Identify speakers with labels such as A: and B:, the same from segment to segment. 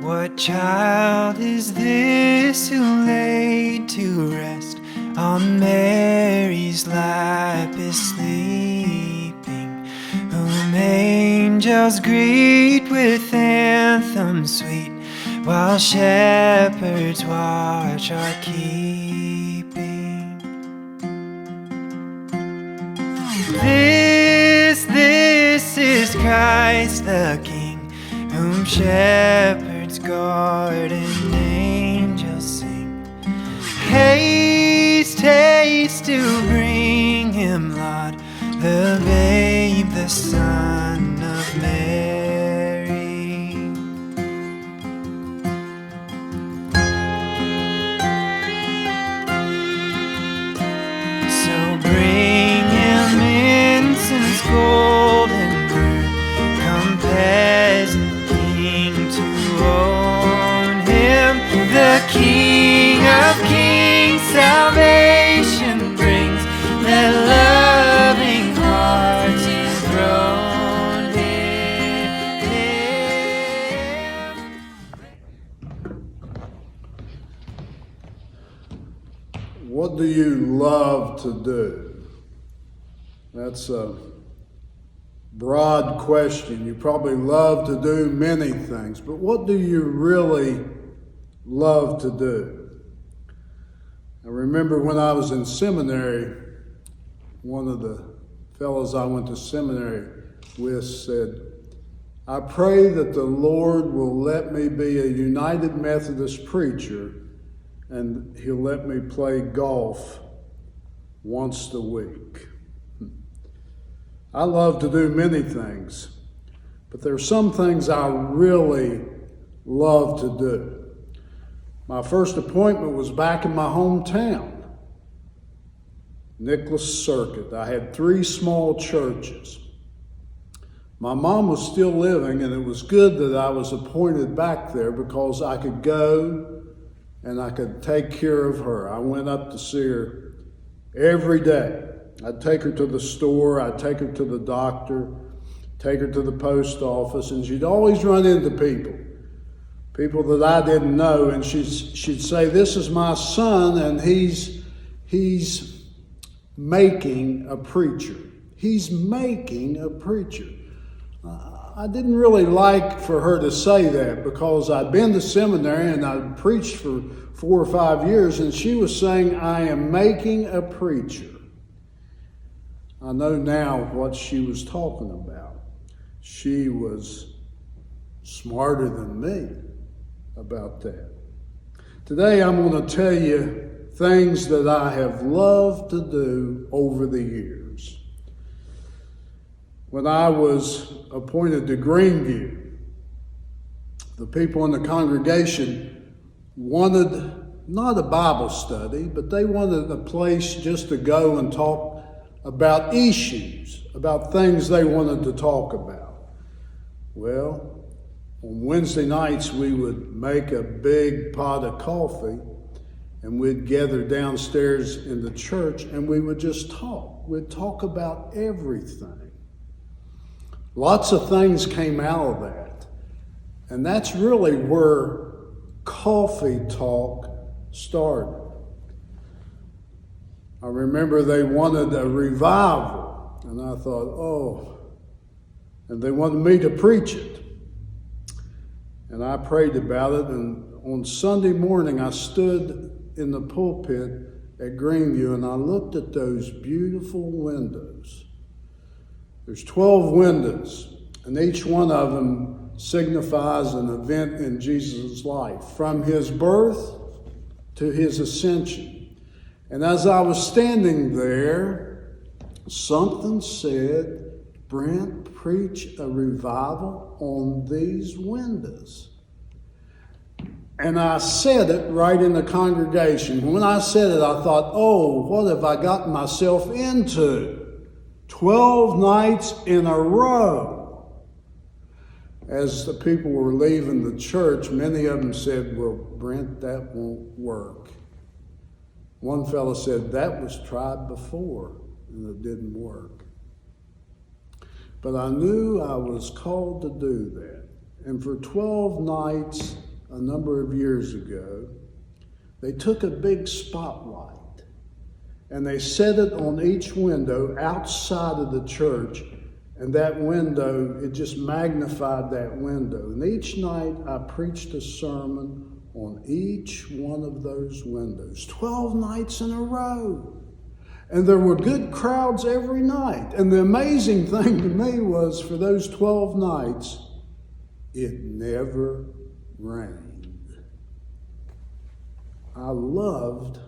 A: What child is this who laid to rest on Mary's lap is sleeping, whom angels greet with anthems sweet, while shepherds watch are keeping? This is Christ the King, whom shepherds guard and angels sing. Haste, haste to bring him, Lord, the babe, the Son of Mary. So bring him incense, gold, and myrrh. Come, peasant king, to own him. The King of kings salvation brings. Let loving hearts enthrone him.
B: What do you love to do? That's a broad question. You probably love to do many things, but what do you really love to do? I remember when I was in seminary, one of the fellows I went to seminary with said, "I pray that the Lord will let me be a United Methodist preacher and he'll let me play golf once a week." I love to do many things, but there are some things I really love to do. My first appointment was back in my hometown, Nicholas Circuit. I had 3 small churches. My mom was still living, and it was good that I was appointed back there because I could go and I could take care of her. I went up to see her every day. I'd take her to the store, I'd take her to the doctor, take her to the post office, and she'd always run into people that I didn't know, and she'd say, "This is my son, and he's making a preacher. He's making a preacher." I didn't really like for her to say that because I'd been to seminary and I'd preached for 4 or 5 years, and she was saying, "I am making a preacher." I know now what she was talking about. She was smarter than me about that. Today I'm going to tell you things that I have loved to do over the years. When I was appointed to Greenview, the people in the congregation wanted not a Bible study, but they wanted a place just to go and talk about issues, about things they wanted to talk about. Well, on Wednesday nights, we would make a big pot of coffee and we'd gather downstairs in the church and we would just talk. We'd talk about everything. Lots of things came out of that. And that's really where coffee talk started. I remember they wanted a revival, and I thought, and they wanted me to preach it. And I prayed about it, and on Sunday morning I stood in the pulpit at Greenview and I looked at those beautiful windows. There's 12 windows, and each one of them signifies an event in Jesus' life, from his birth to his ascension. And as I was standing there, something said, "Brent, preach a revival on these windows." And I said it right in the congregation. When I said it, I thought, what have I gotten myself into? 12 nights in a row. As the people were leaving the church, many of them said, "Well, Brent, that won't work." One fellow said, "That was tried before and it didn't work." But I knew I was called to do that. And for 12 nights, a number of years ago, they took a big spotlight and they set it on each window outside of the church, and that window, it just magnified that window. And each night I preached a sermon on each one of those windows, 12 nights in a row. And there were good crowds every night. And the amazing thing to me was, for those 12 nights, it never rained. I loved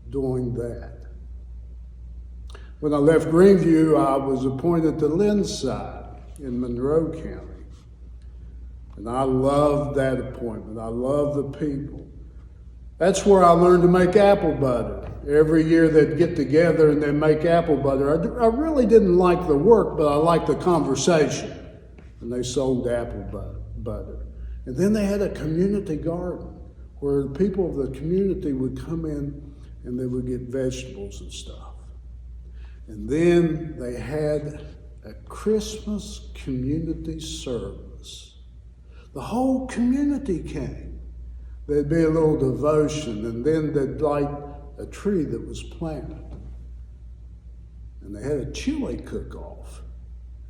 B: doing that. When I left Greenview, I was appointed to Lindside in Monroe County. And I loved that appointment. I loved the people. That's where I learned to make apple butter. Every year they'd get together and they'd make apple butter. I really didn't like the work, but I liked the conversation. And they sold apple butter. And then they had a community garden where the people of the community would come in and they would get vegetables and stuff. And then they had a Christmas community service. The whole community came. There'd be a little devotion, and then they'd light a tree that was planted. And they had a chili cook-off,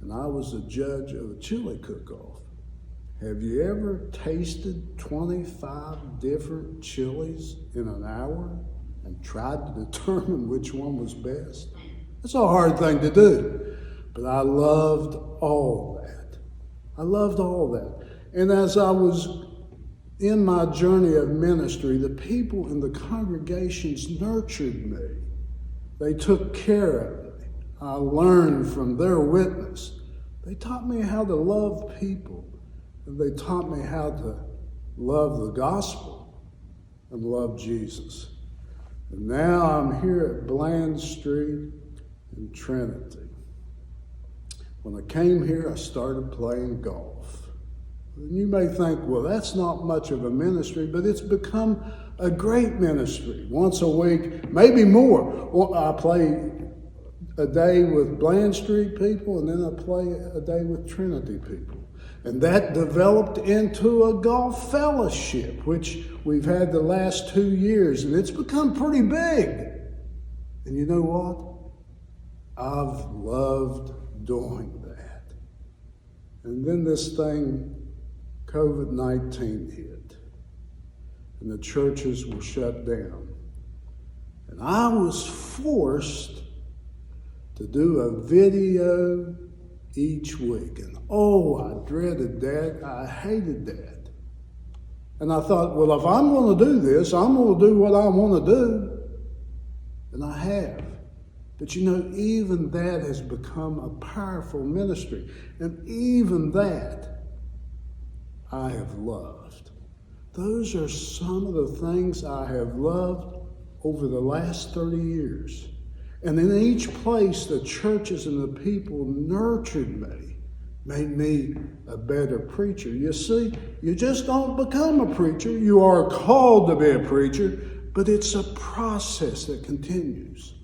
B: and I was the judge of a chili cook-off. Have you ever tasted 25 different chilies in an hour and tried to determine which one was best? It's a hard thing to do, but I loved all that. I loved all that. And as I was in my journey of ministry, the people in the congregations nurtured me. They took care of me. I learned from their witness. They taught me how to love people, and they taught me how to love the gospel and love Jesus. And now I'm here at Bland Street in Trinity. When I came here, I started playing golf. And you may think, well, that's not much of a ministry, but it's become a great ministry. Once a week, maybe more. Well, I play a day with Bland Street people, and then I play a day with Trinity people. And that developed into a golf fellowship, which we've had the last 2 years, and it's become pretty big. And you know what? I've loved doing that. And then this thing, COVID-19 hit, and the churches were shut down. And I was forced to do a video each week. And oh, I dreaded that. I hated that. And I thought, well, if I'm going to do this, I'm going to do what I want to do. And I have. But you know, even that has become a powerful ministry. And even that I have loved. Those are some of the things I have loved over the last 30 years. And in each place, the churches and the people nurtured me, made me a better preacher. You see, you just don't become a preacher. You are called to be a preacher, but it's a process that continues.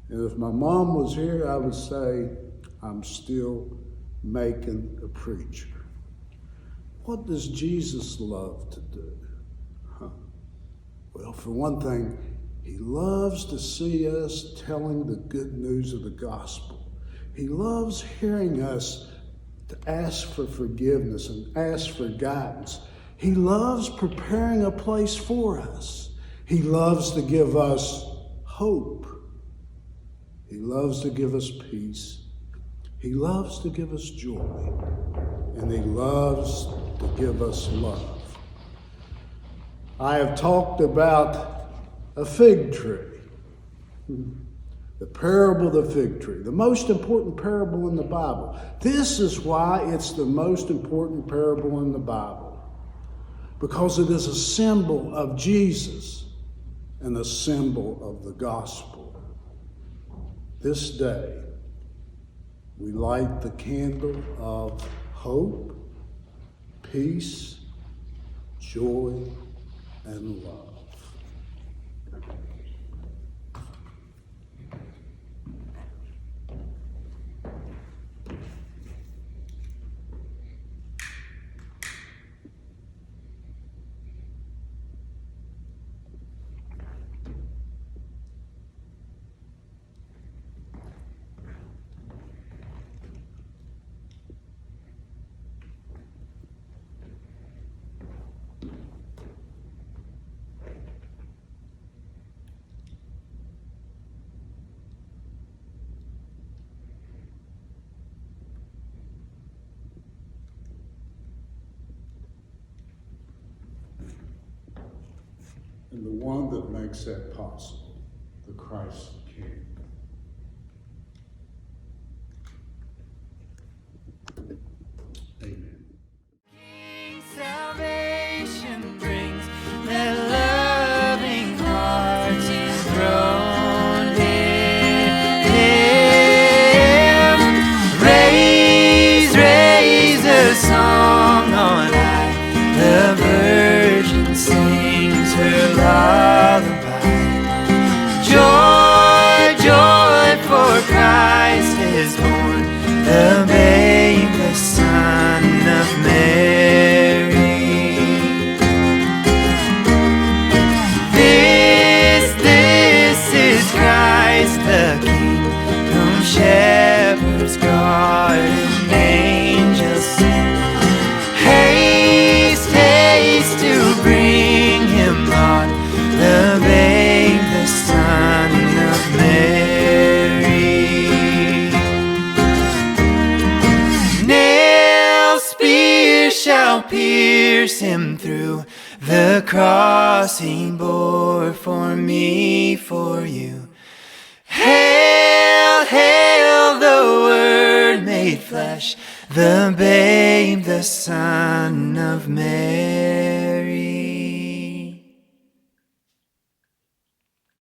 B: And if my mom was here, I would say, I'm still making a preacher. What does Jesus love to do? Well, for one thing, he loves to see us telling the good news of the gospel. He loves hearing us to ask for forgiveness and ask for guidance. He loves preparing a place for us. He loves to give us hope. He loves to give us peace. He loves to give us joy. And he loves to give us love. I have talked about a fig tree. The parable of the fig tree, the most important parable in the Bible. This is why it's the most important parable in the Bible. Because it is a symbol of Jesus and a symbol of the gospel. This day, we light the candle of hope, peace, joy, and love. and the one that makes that possible, the Christ King. Amen.
A: Salvation brings that loving heart enthroned in Him. Raise a song on high. The Virgin sings her lullaby. Joy, joy, for Christ is born, the babe, the Son of Mary. This is Christ the King, whom shepherds guard and angels sing. Haste, haste to bring Him, Lord, the babe, the Son of Mary. Nail, spear shall pierce Him through, the cross He bore for me, for you. Hail, hail, the Word made flesh, the babe, the Son of Mary.